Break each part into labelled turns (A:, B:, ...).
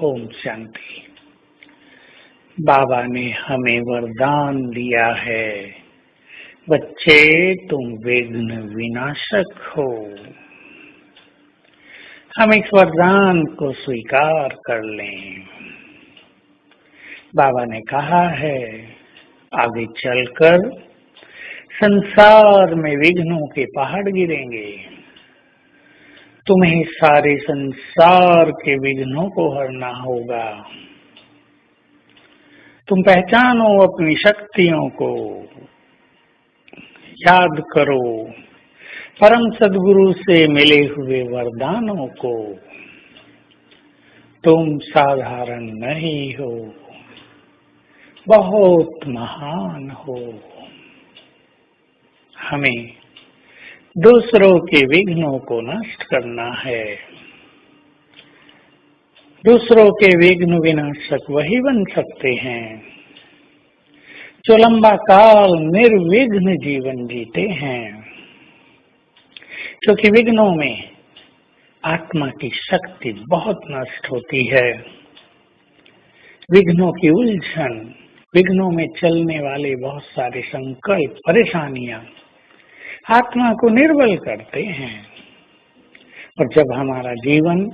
A: ओम शांति। बाबा ने हमें वरदान दिया है, बच्चे तुम विघ्न विनाशक हो। हम इस वरदान को स्वीकार कर लें। बाबा ने कहा है, आगे चलकर संसार में विघ्नों के पहाड़ गिरेंगे। तुम्हें सारे संसार के विघ्नों को हरना होगा। तुम पहचानो अपनी शक्तियों को, याद करो परम सद्गुरु से मिले हुए वरदानों को। तुम साधारण नहीं हो, बहुत महान हो। हमें दूसरों के विघ्नों को नष्ट करना है। दूसरों के विघ्न विनाशक वही बन सकते हैं जो लंबा काल निर्विघ्न जीवन जीते हैं, क्योंकि विघ्नों में आत्मा की शक्ति बहुत नष्ट होती है। विघ्नों की उलझन, विघ्नों में चलने वाले बहुत सारे संकल्प, परेशानियां आत्मा को निर्बल करते हैं। और जब हमारा जीवन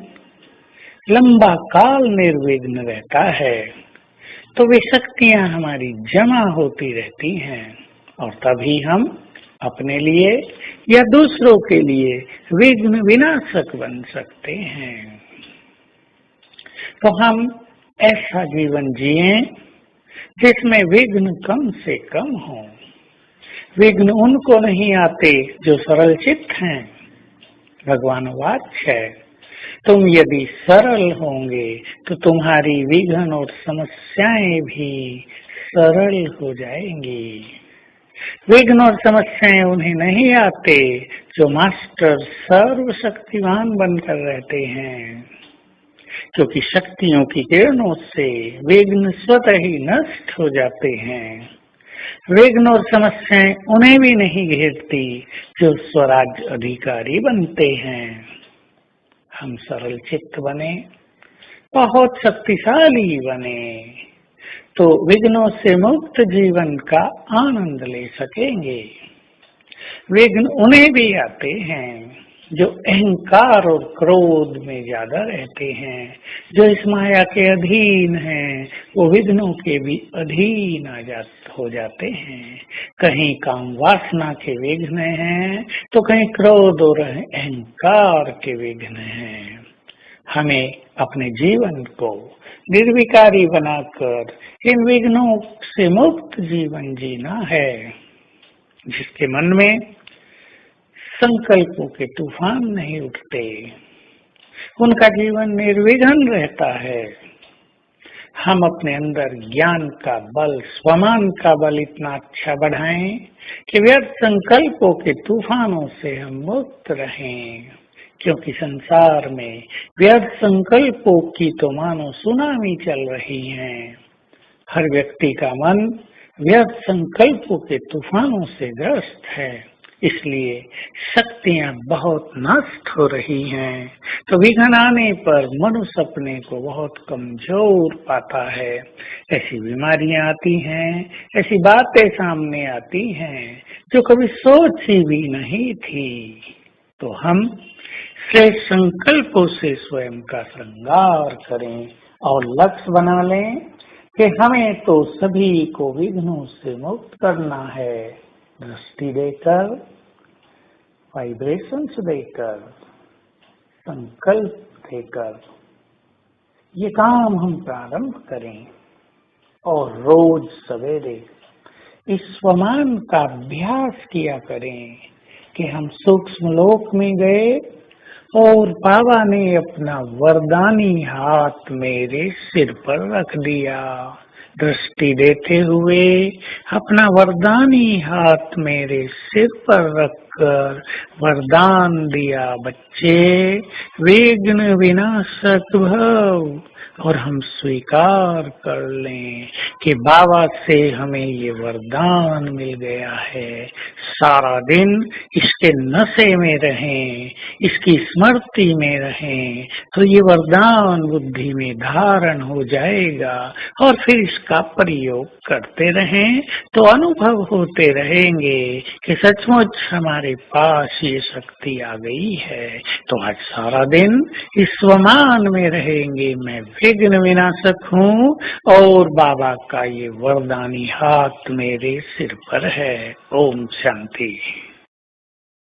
A: लंबा काल निर्विघ्न रहता है तो वे शक्तियां हमारी जमा होती रहती हैं, और तभी हम अपने लिए या दूसरों के लिए विघ्न विनाशक बन सकते हैं। तो हम ऐसा जीवन जिएं जिसमें विघ्न कम से कम हो। विघ्न उनको नहीं आते जो सरल चित्त हैं। भगवान वाक्य है, तुम यदि सरल होंगे तो तुम्हारी विघ्न और समस्याएं भी सरल हो जाएंगी। विघ्न और समस्याएं उन्हें नहीं आते जो मास्टर सर्वशक्तिमान बनकर रहते हैं, क्योंकि शक्तियों की किरणों से विघ्न स्वतः ही नष्ट हो जाते हैं। विघ्न और समस्याएं उन्हें भी नहीं घेरती जो स्वराज अधिकारी बनते हैं। हम सरल चित्त बने, बहुत शक्तिशाली बने, तो विघ्नों से मुक्त जीवन का आनंद ले सकेंगे। विघ्न उन्हें भी आते हैं जो अहंकार और क्रोध में ज्यादा रहते हैं, जो इस माया के अधीन हैं। वो विघ्नों के भी अधीन हो जाते हैं। कहीं काम वासना के विघ्न हैं तो कहीं क्रोध और अहंकार के विघ्न हैं। हमें अपने जीवन को निर्विकारी बनाकर इन विघ्नों से मुक्त जीवन जीना है, जिसके मन में संकल्पों के तूफान नहीं उठते, उनका जीवन निर्विघ्न रहता है। हम अपने अंदर ज्ञान का बल, स्वमान का बल इतना अच्छा बढ़ाएं कि व्यर्थ संकल्पों के तूफानों से हम मुक्त रहें, क्योंकि संसार में व्यर्थ संकल्पों की तो मानो सुनामी चल रही है। हर व्यक्ति का मन व्यर्थ संकल्पों के तूफानों से ग्रस्त है, इसलिए शक्तियां बहुत नष्ट हो रही हैं। तो विघ्न आने पर मनुष्य अपने को बहुत कमजोर पाता है। ऐसी बीमारियां आती हैं, ऐसी बातें सामने आती हैं जो कभी सोची भी नहीं थी। तो हम श्रेष्ठ संकल्पों से स्वयं का श्रृंगार करें और लक्ष्य बना लें कि हमें तो सभी को विघ्नों से मुक्त करना है। दृष्टि देकर, वाइब्रेशंस देकर, संकल्प देकर ये काम हम प्रारंभ करें, और रोज सवेरे इस स्वमान का अभ्यास किया करें कि हम सूक्ष्म लोक में गए और बाबा ने अपना वरदानी हाथ मेरे सिर पर रख दिया। दृष्टि देते हुए अपना वरदानी हाथ मेरे सिर पर रखकर वरदान दिया, बच्चे विघ्न विनाशक भव, और हम स्वीकार कर लें कि बाबा से हमें ये वरदान मिल गया है, सारा दिन इसके नशे में रहें, इसकी स्मृति में रहें, तो ये वरदान बुद्धि में धारण हो जाएगा और फिर इसका प्रयोग करते रहें तो अनुभव होते रहेंगे कि सचमुच हमारे पास ये शक्ति आ गई है। तो आज सारा दिन इस स्वमान में रहेंगे, मैं विघ्न विनाशक हूँ और बाबा का ये वरदानी हाथ मेरे सिर पर है। ओम शांति।